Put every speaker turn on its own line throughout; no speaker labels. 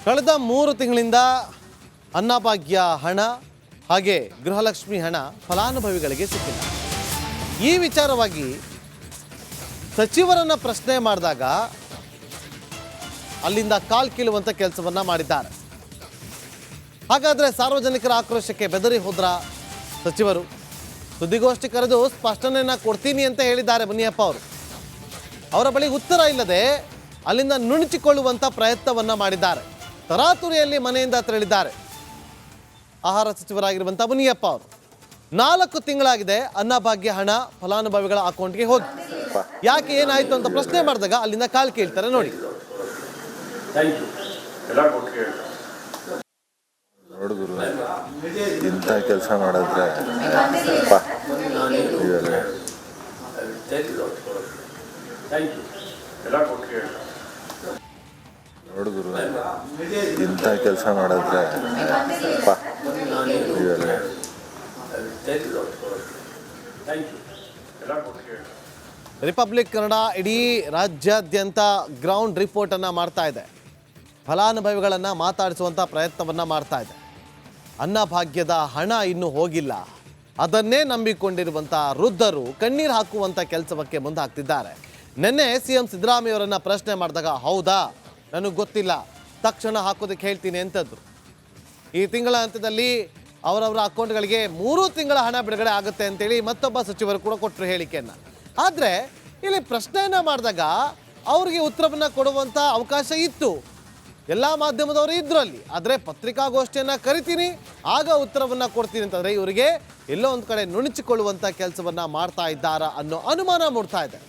ಕಳೆದ 3 ತಿಂಗಳಿಂದ ಅನ್ನಭಾಗ್ಯ ಹಣ ಹಾಗೆ ಗೃಹಲಕ್ಷ್ಮಿ ಹಣ ಫಲಾನುಭವಿಗಳಿಗೆ ಸಿಕ್ಕಿಲ್ಲ. ಈ ವಿಚಾರವಾಗಿ ಸಚಿವರನ್ನ ಪ್ರಶ್ನೆ ಮಾಡಿದಾಗ ಅಲ್ಲಿಂದ ಕಾಲ್ ಕೀಳುವಂತ ಕೆಲಸವನ್ನ ಮಾಡಿದ್ದಾರೆ. ಹಾಗಾದ್ರೆ ಸಾರ್ವಜನಿಕರ ಆಕ್ರೋಶಕ್ಕೆ ಬೆದರಿ ಹೋದ್ರ ಸಚಿವರು? ಸುದ್ದಿಗೋಷ್ಠಿ ಕರೆದು ಸ್ಪಷ್ಟನೆಯನ್ನ ಕೊಡ್ತೀನಿ ಅಂತ ಹೇಳಿದ್ದಾರೆ ಮುನಿಯಪ್ಪ ಅವರು. ಅವರ ಬಳಿ ಉತ್ತರ ಇಲ್ಲದೆ ಅಲ್ಲಿಂದ ನುಣುಚಿಕೊಳ್ಳುವಂತ ಪ್ರಯತ್ನವನ್ನ ಮಾಡಿದ್ದಾರೆ. ತರಾತುರಿಯಲ್ಲಿ ಮನೆಯಿಂದ ತೆರಳಿದ್ದಾರೆ ಆಹಾರ ಸಚಿವರಾಗಿರುವಂಥ ಮುನಿಯಪ್ಪ ಅವರು. 4 ತಿಂಗಳಾಗಿದೆ ಅನ್ನಭಾಗ್ಯ ಹಣ ಫಲಾನುಭವಿಗಳ ಅಕೌಂಟ್ಗೆ ಹೋಗಿ. ಯಾಕೆ ಏನಾಯ್ತು ಅಂತ ಪ್ರಶ್ನೆ ಮಾಡಿದಾಗ ಅಲ್ಲಿಂದ ಕಾಲ್ ಕೇಳ್ತಾರೆ ನೋಡಿ.
ನೋಡಿದ್ರು ಇಂಥ ಕೆಲಸ ಮಾಡಿದ್ರೆ ನೋಡಿದ್ರು ಇಂಥ ಕೆಲಸ ಮಾಡಿದ್ರೆ
ರಿಪಬ್ಲಿಕ್ ಕನ್ನಡ ಇಡೀ ರಾಜ್ಯಾದ್ಯಂತ ಗ್ರೌಂಡ್ ರಿಪೋರ್ಟ್ ಅನ್ನ ಮಾಡ್ತಾ ಇದೆ. ಫಲಾನುಭವಿಗಳನ್ನ ಮಾತಾಡಿಸುವಂತ ಪ್ರಯತ್ನವನ್ನ ಮಾಡ್ತಾ ಇದೆ. ಅನ್ನಭಾಗ್ಯದ ಹಣ ಇನ್ನೂ ಹೋಗಿಲ್ಲ, ಅದನ್ನೇ ನಂಬಿಕೊಂಡಿರುವಂಥ ವೃದ್ಧರು ಕಣ್ಣೀರು ಹಾಕುವಂಥ ಕೆಲಸಕ್ಕೆ ಮುಂದಾಗ್ತಿದ್ದಾರೆ. ನಿನ್ನೆ ಸಿಎಂ ಸಿದ್ದರಾಮಯ್ಯ ಅವರನ್ನ ಪ್ರಶ್ನೆ ಮಾಡಿದಾಗ ಹೌದಾ ನನಗೆ ಗೊತ್ತಿಲ್ಲ, ತಕ್ಷಣ ಹಾಕೋದಕ್ಕೆ ಹೇಳ್ತೀನಿ ಅಂತಂದ್ರು. ಈ ತಿಂಗಳ ಅಂತ್ಯದಲ್ಲಿ ಅವರವರ ಅಕೌಂಟ್ಗಳಿಗೆ 3 ತಿಂಗಳ ಹಣ ಬಿಡುಗಡೆ ಆಗುತ್ತೆ ಅಂತೇಳಿ ಮತ್ತೊಬ್ಬ ಸಚಿವರು ಕೂಡ ಕೊಟ್ಟರು ಹೇಳಿಕೆಯನ್ನು. ಆದರೆ ಇಲ್ಲಿ ಪ್ರಶ್ನೆಯನ್ನು ಮಾಡಿದಾಗ ಅವರಿಗೆ ಉತ್ತರವನ್ನು ಕೊಡುವಂಥ ಅವಕಾಶ ಇತ್ತು, ಎಲ್ಲ ಮಾಧ್ಯಮದವರು ಇದ್ರು ಅಲ್ಲಿ. ಆದರೆ ಪತ್ರಿಕಾಗೋಷ್ಠಿಯನ್ನು ಕರಿತೀನಿ ಆಗ ಉತ್ತರವನ್ನು ಕೊಡ್ತೀನಿ ಅಂತಂದರೆ ಇವರಿಗೆ ಎಲ್ಲೋ ಒಂದು ಕಡೆ ನುಣುಚಿಕೊಳ್ಳುವಂಥ ಕೆಲಸವನ್ನು ಮಾಡ್ತಾ ಇದ್ದಾರಾ ಅನ್ನೋ ಅನುಮಾನ ಮೂಡ್ತಾ ಇದೆ.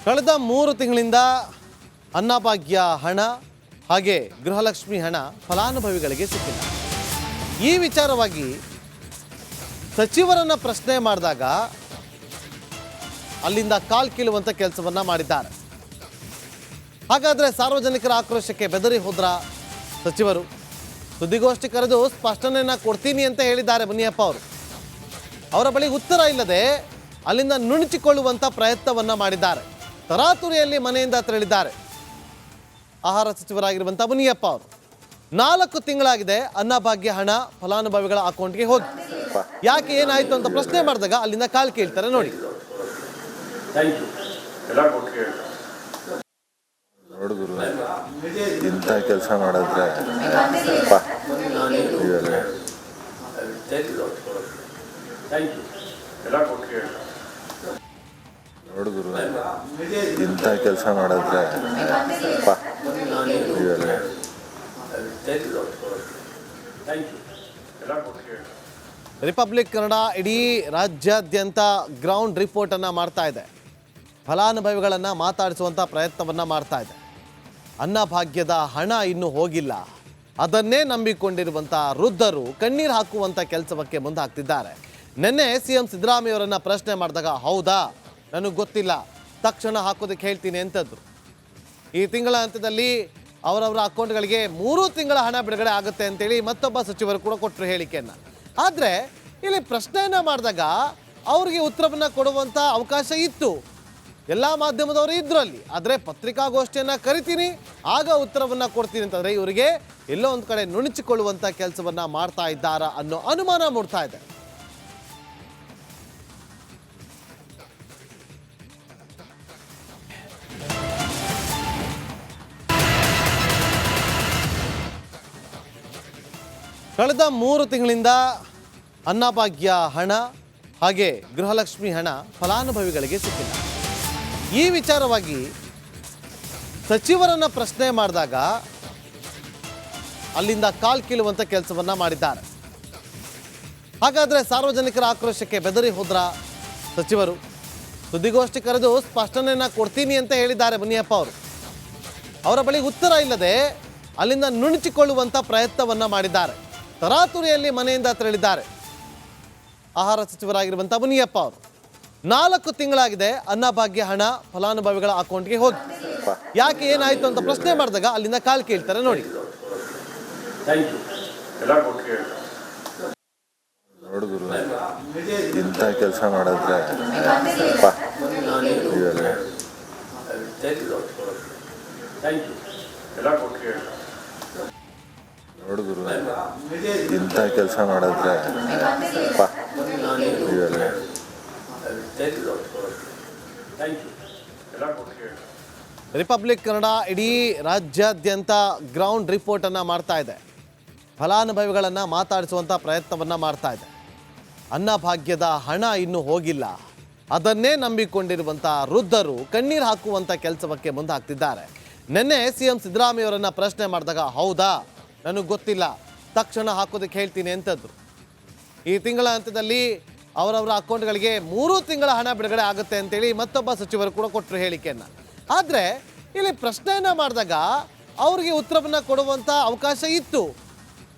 ಕಳೆದ 3 ತಿಂಗಳಿಂದ ಅನ್ನಭಾಗ್ಯ ಹಣ ಹಾಗೆ ಗೃಹಲಕ್ಷ್ಮಿ ಹಣ ಫಲಾನುಭವಿಗಳಿಗೆ ಸಿಕ್ಕಿಲ್ಲ. ಈ ವಿಚಾರವಾಗಿ ಸಚಿವರನ್ನ ಪ್ರಶ್ನೆ ಮಾಡಿದಾಗ ಅಲ್ಲಿಂದ ಕಾಲ್ ಕೀಳುವಂತ ಕೆಲಸವನ್ನ ಮಾಡಿದ್ದಾರೆ. ಹಾಗಾದ್ರೆ ಸಾರ್ವಜನಿಕರ ಆಕ್ರೋಶಕ್ಕೆ ಬೆದರಿ ಹೋದ್ರ ಸಚಿವರು? ಸುದ್ದಿಗೋಷ್ಠಿ ಕರೆದು ಸ್ಪಷ್ಟನೆಯನ್ನ ಕೊಡ್ತೀನಿ ಅಂತ ಹೇಳಿದ್ದಾರೆ ಮುನಿಯಪ್ಪ ಅವರು. ಅವರ ಬಳಿ ಉತ್ತರ ಇಲ್ಲದೆ ಅಲ್ಲಿಂದ ನುಣುಚಿಕೊಳ್ಳುವಂತ ಪ್ರಯತ್ನವನ್ನ ಮಾಡಿದ್ದಾರೆ. ತರಾತುರಿಯಲ್ಲಿ ಮನೆಯಿಂದ ತೆರಳಿದ್ದಾರೆ ಆಹಾರ ಸಚಿವರಾಗಿರುವಂಥ ಮುನಿಯಪ್ಪ ಅವರು. 4 ತಿಂಗಳಾಗಿದೆ ಅನ್ನಭಾಗ್ಯ ಹಣ ಫಲಾನುಭವಿಗಳ ಅಕೌಂಟ್ಗೆ ಹೋಗಿ. ಯಾಕೆ ಏನಾಯ್ತು ಅಂತ ಪ್ರಶ್ನೆ ಮಾಡಿದಾಗ ಅಲ್ಲಿಂದ ಕಾಲ್ ಕೇಳ್ತಾರೆ ನೋಡಿ.
ನೋಡಿದ್ರು ಇಂಥ ಕೆಲಸ ಮಾಡಿದ್ರೆ ನೋಡಿದ್ರು ಇಂಥ ಕೆಲಸ ಮಾಡಿದ್ರೆ
ರಿಪಬ್ಲಿಕ್ ಕನ್ನಡ ಇಡೀ ರಾಜ್ಯಾದ್ಯಂತ ಗ್ರೌಂಡ್ ರಿಪೋರ್ಟ್ ಅನ್ನ ಮಾಡ್ತಾ ಇದೆ. ಫಲಾನುಭವಿಗಳನ್ನ ಮಾತಾಡಿಸುವಂತ ಪ್ರಯತ್ನವನ್ನ ಮಾಡ್ತಾ ಇದೆ. ಅನ್ನಭಾಗ್ಯದ ಹಣ ಇನ್ನೂ ಹೋಗಿಲ್ಲ, ಅದನ್ನೇ ನಂಬಿಕೊಂಡಿರುವಂಥ ವೃದ್ಧರು ಕಣ್ಣೀರು ಹಾಕುವಂಥ ಕೆಲಸಕ್ಕೆ ಮುಂದಾಗ್ತಿದ್ದಾರೆ. ನಿನ್ನೆ ಸಿಎಂ ಸಿದ್ದರಾಮಯ್ಯ ಅವರನ್ನ ಪ್ರಶ್ನೆ ಮಾಡಿದಾಗ ಹೌದಾ ನನಗೆ ಗೊತ್ತಿಲ್ಲ, ತಕ್ಷಣ ಹಾಕೋದಕ್ಕೆ ಹೇಳ್ತೀನಿ ಅಂತಂದ್ರು. ಈ ತಿಂಗಳ ಅಂತ್ಯದಲ್ಲಿ ಅವರವರ ಅಕೌಂಟ್ಗಳಿಗೆ 3 ತಿಂಗಳ ಹಣ ಬಿಡುಗಡೆ ಆಗುತ್ತೆ ಅಂತೇಳಿ ಮತ್ತೊಬ್ಬ ಸಚಿವರು ಕೂಡ ಕೊಟ್ಟರು ಹೇಳಿಕೆಯನ್ನು. ಆದರೆ ಇಲ್ಲಿ ಪ್ರಶ್ನೆಯನ್ನು ಮಾಡಿದಾಗ ಅವರಿಗೆ ಉತ್ತರವನ್ನು ಕೊಡುವಂಥ ಅವಕಾಶ ಇತ್ತು, ಎಲ್ಲ ಮಾಧ್ಯಮದವರು ಇದ್ರು ಅಲ್ಲಿ. ಆದರೆ ಪತ್ರಿಕಾಗೋಷ್ಠಿಯನ್ನು ಕರಿತೀನಿ ಆಗ ಉತ್ತರವನ್ನು ಕೊಡ್ತೀನಿ ಅಂತಂದರೆ ಇವರಿಗೆ ಎಲ್ಲೋ ಒಂದು ಕಡೆ ನುಣುಚಿಕೊಳ್ಳುವಂಥ ಕೆಲಸವನ್ನು ಮಾಡ್ತಾ ಇದ್ದಾರಾ ಅನ್ನೋ ಅನುಮಾನ ಮೂಡ್ತಾ ಇದೆ. ಕಳೆದ 3 ತಿಂಗಳಿಂದ ಅನ್ನಭಾಗ್ಯ ಹಣ ಹಾಗೆ ಗೃಹಲಕ್ಷ್ಮಿ ಹಣ ಫಲಾನುಭವಿಗಳಿಗೆ ಸಿಕ್ಕಿಲ್ಲ. ಈ ವಿಚಾರವಾಗಿ ಸಚಿವರನ್ನ ಪ್ರಶ್ನೆ ಮಾಡಿದಾಗ ಅಲ್ಲಿಂದ ಕಾಲ್ ಕೀಳುವಂತ ಕೆಲಸವನ್ನ ಮಾಡಿದ್ದಾರೆ. ಹಾಗಾದ್ರೆ ಸಾರ್ವಜನಿಕರ ಆಕ್ರೋಶಕ್ಕೆ ಬೆದರಿ ಹೋದ್ರ ಸಚಿವರು? ಸುದ್ದಿಗೋಷ್ಠಿ ಕರೆದು ಸ್ಪಷ್ಟನೆಯನ್ನ ಕೊಡ್ತೀನಿ ಅಂತ ಹೇಳಿದ್ದಾರೆ ಮುನಿಯಪ್ಪ ಅವರು. ಅವರ ಬಳಿ ಉತ್ತರ ಇಲ್ಲದೆ ಅಲ್ಲಿಂದ ನುಣುಚಿಕೊಳ್ಳುವಂತ ಪ್ರಯತ್ನವನ್ನ ಮಾಡಿದ್ದಾರೆ. ತರಾತುರಿಯಲ್ಲಿ ಮನೆಯಿಂದ ತೆರಳಿದ್ದಾರೆ ಆಹಾರ ಸಚಿವರಾಗಿರುವಂಥ ಮುನಿಯಪ್ಪ ಅವರು. 4 ತಿಂಗಳಾಗಿದೆ ಅನ್ನಭಾಗ್ಯ ಹಣ ಫಲಾನುಭವಿಗಳ ಅಕೌಂಟ್ಗೆ ಹೋಗಿ. ಯಾಕೆ ಏನಾಯ್ತು ಅಂತ ಪ್ರಶ್ನೆ ಮಾಡಿದಾಗ ಅಲ್ಲಿಂದ ಕಾಲ್ ಕೇಳ್ತಾರೆ ನೋಡಿ.
ನೋಡು ಗುರು ಇಂಥ ಕೆಲಸ ಮಾಡಿದ್ರೆ ಅಪ್ಪ ಇವೆಲ್ಲ ನೋಡು ಗುರು ಇಂಥ ಕೆಲಸ ಮಾಡಿದ್ರೆ ಅಪ್ಪ ಇವೆಲ್ಲ
ರಿಪಬ್ಲಿಕ್ ಕನ್ನಡ ಇಡೀ ರಾಜ್ಯಾದ್ಯಂತ ಗ್ರೌಂಡ್ ರಿಪೋರ್ಟನ್ನು ಮಾಡ್ತಾ ಇದೆ. ಫಲಾನುಭವಿಗಳನ್ನು ಮಾತಾಡಿಸುವಂಥ ಪ್ರಯತ್ನವನ್ನು ಮಾಡ್ತಾ ಇದೆ. ಅನ್ನಭಾಗ್ಯದ ಹಣ ಇನ್ನೂ ಹೋಗಿಲ್ಲ, ಅದನ್ನೇ ನಂಬಿಕೊಂಡಿರುವಂಥ ವೃದ್ಧರು ಕಣ್ಣೀರು ಹಾಕುವಂಥ ಕೆಲಸಕ್ಕೆ ಮುಂದಾಗ್ತಿದ್ದಾರೆ. ನಿನ್ನೆ CM ಸಿದ್ದರಾಮಯ್ಯವರನ್ನು ಪ್ರಶ್ನೆ ಮಾಡಿದಾಗ ಹೌದಾ ನನಗೆ ಗೊತ್ತಿಲ್ಲ, ತಕ್ಷಣ ಹಾಕೋದಕ್ಕೆ ಹೇಳ್ತೀನಿ ಅಂತಂದರು. ಈ ತಿಂಗಳ ಅಂತ್ಯದಲ್ಲಿ ಅವರವರ ಅಕೌಂಟ್ಗಳಿಗೆ 3 ತಿಂಗಳ ಹಣ ಬಿಡುಗಡೆ ಆಗುತ್ತೆ ಅಂತೇಳಿ ಮತ್ತೊಬ್ಬ ಸಚಿವರು ಕೂಡ ಕೊಟ್ಟರು ಹೇಳಿಕೆಯನ್ನು. ಆದರೆ ಇಲ್ಲಿ ಪ್ರಶ್ನೆಯನ್ನು ಮಾಡಿದಾಗ ಅವ್ರಿಗೆ ಉತ್ತರವನ್ನು ಕೊಡುವಂಥ ಅವಕಾಶ ಇತ್ತು,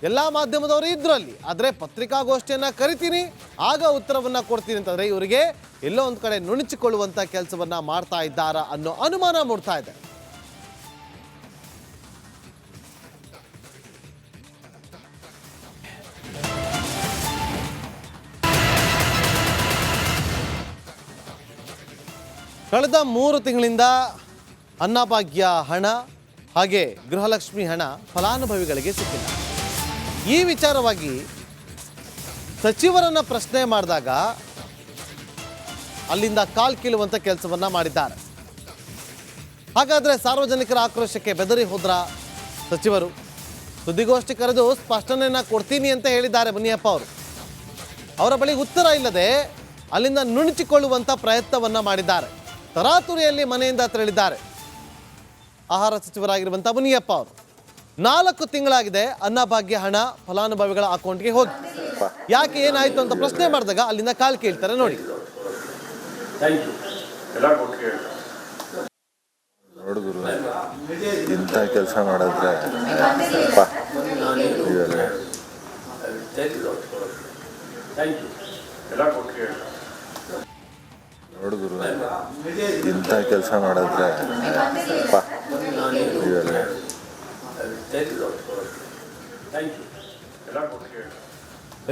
ಎಲ್ಲ ಮಾಧ್ಯಮದವರು ಇದ್ರು ಅಲ್ಲಿ. ಆದರೆ ಪತ್ರಿಕಾಗೋಷ್ಠಿಯನ್ನು ಕರಿತೀನಿ ಆಗ ಉತ್ತರವನ್ನು ಕೊಡ್ತೀನಿ ಅಂತಂದರೆ ಇವರಿಗೆ ಎಲ್ಲೋ ಒಂದು ಕಡೆ ನುಣುಚಿಕೊಳ್ಳುವಂಥ ಕೆಲಸವನ್ನು ಮಾಡ್ತಾ ಇದ್ದಾರಾ ಅನ್ನೋ ಅನುಮಾನ ಮೂಡ್ತಾ ಇದೆ. ಕಳೆದ 3 ತಿಂಗಳಿಂದ ಅನ್ನಭಾಗ್ಯ ಹಣ ಹಾಗೆ ಗೃಹಲಕ್ಷ್ಮಿ ಹಣ ಫಲಾನುಭವಿಗಳಿಗೆ ಸಿಕ್ಕಿಲ್ಲ. ಈ ವಿಚಾರವಾಗಿ ಸಚಿವರನ್ನು ಪ್ರಶ್ನೆ ಮಾಡಿದಾಗ ಅಲ್ಲಿಂದ ಕಾಲ್ ಕೀಳುವಂಥ ಕೆಲಸವನ್ನು ಮಾಡಿದ್ದಾರೆ. ಹಾಗಾದರೆ ಸಾರ್ವಜನಿಕರ ಆಕ್ರೋಶಕ್ಕೆ ಬೆದರಿ ಹೋದ್ರ ಸಚಿವರು? ಸುದ್ದಿಗೋಷ್ಠಿ ಕರೆದು ಸ್ಪಷ್ಟನೆಯನ್ನು ಕೊಡ್ತೀನಿ ಅಂತ ಹೇಳಿದ್ದಾರೆ ಮುನಿಯಪ್ಪ ಅವರು. ಅವರ ಬಳಿ ಉತ್ತರ ಇಲ್ಲದೆ ಅಲ್ಲಿಂದ ನುಣುಚಿಕೊಳ್ಳುವಂಥ ಪ್ರಯತ್ನವನ್ನು ಮಾಡಿದ್ದಾರೆ. ತರಾತುರಿಯಲ್ಲಿ ಮನೆಯಿಂದ ತೆರಳಿದ್ದಾರೆ ಆಹಾರ ಸಚಿವರಾಗಿರುವಂಥ ಮುನಿಯಪ್ಪ ಅವರು. 4 ತಿಂಗಳಾಗಿದೆ ಅನ್ನಭಾಗ್ಯ ಹಣ ಫಲಾನುಭವಿಗಳ ಅಕೌಂಟ್ಗೆ ಹೋಗಿ. ಯಾಕೆ ಏನಾಯ್ತು ಅಂತ ಪ್ರಶ್ನೆ ಮಾಡಿದಾಗ ಅಲ್ಲಿಂದ ಕಾಲ್ ಕೇಳ್ತಾರೆ ನೋಡಿ.
ನೋಡು ಗುರು ಇಂಥ ಕೆಲಸ ಮಾಡಿದ್ರೆ ಅಪ್ಪ ಇವೆಲ್ಲ ನೋಡು ಗುರು ಇಂಥ ಕೆಲಸ ಮಾಡಿದ್ರೆ ಅಪ್ಪ ಇವೆಲ್ಲ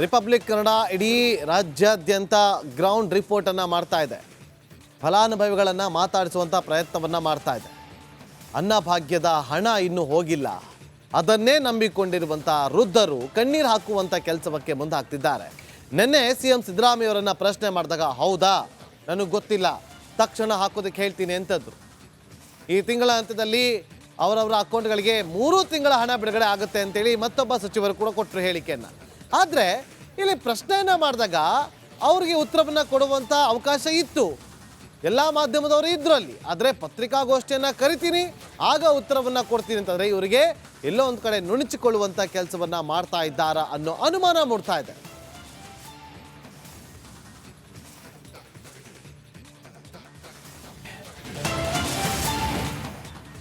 ರಿಪಬ್ಲಿಕ್ ಕನ್ನಡ ಇಡೀ ರಾಜ್ಯಾದ್ಯಂತ ಗ್ರೌಂಡ್ ರಿಪೋರ್ಟನ್ನು ಮಾಡ್ತಾ ಇದೆ. ಫಲಾನುಭವಿಗಳನ್ನು ಮಾತಾಡಿಸುವಂಥ ಪ್ರಯತ್ನವನ್ನು ಮಾಡ್ತಾ ಇದೆ. ಅನ್ನಭಾಗ್ಯದ ಹಣ ಇನ್ನೂ ಹೋಗಿಲ್ಲ, ಅದನ್ನೇ ನಂಬಿಕೊಂಡಿರುವಂಥ ವೃದ್ಧರು ಕಣ್ಣೀರು ಹಾಕುವಂಥ ಕೆಲಸಕ್ಕೆ ಮುಂದಾಗ್ತಿದ್ದಾರೆ. ನಿನ್ನೆ CM ಸಿದ್ದರಾಮಯ್ಯವರನ್ನು ಪ್ರಶ್ನೆ ಮಾಡಿದಾಗ ಹೌದಾ ನನಗೆ ಗೊತ್ತಿಲ್ಲ, ತಕ್ಷಣ ಹಾಕೋದಕ್ಕೆ ಹೇಳ್ತೀನಿ ಅಂತಂದರು. ಈ ತಿಂಗಳ ಅಂತ್ಯದಲ್ಲಿ ಅವರವರ ಅಕೌಂಟ್ಗಳಿಗೆ 3 ತಿಂಗಳ ಹಣ ಬಿಡುಗಡೆ ಆಗುತ್ತೆ ಅಂತೇಳಿ ಮತ್ತೊಬ್ಬ ಸಚಿವರು ಕೂಡ ಕೊಟ್ಟರು ಹೇಳಿಕೆಯನ್ನು. ಆದರೆ ಇಲ್ಲಿ ಪ್ರಶ್ನೆಯನ್ನು ಮಾಡಿದಾಗ ಅವ್ರಿಗೆ ಉತ್ತರವನ್ನು ಕೊಡುವಂಥ ಅವಕಾಶ ಇತ್ತು, ಎಲ್ಲ ಮಾಧ್ಯಮದವರು ಇದ್ರು ಅಲ್ಲಿ. ಆದರೆ ಪತ್ರಿಕಾಗೋಷ್ಠಿಯನ್ನು ಕರಿತೀನಿ ಆಗ ಉತ್ತರವನ್ನು ಕೊಡ್ತೀನಿ ಅಂತಂದರೆ ಇವರಿಗೆ ಎಲ್ಲೋ ಒಂದು ಕಡೆ ನುಣುಚಿಕೊಳ್ಳುವಂಥ ಕೆಲಸವನ್ನು ಮಾಡ್ತಾ ಇದ್ದಾರಾ ಅನ್ನೋ ಅನುಮಾನ ಮೂಡ್ತಾ ಇದೆ.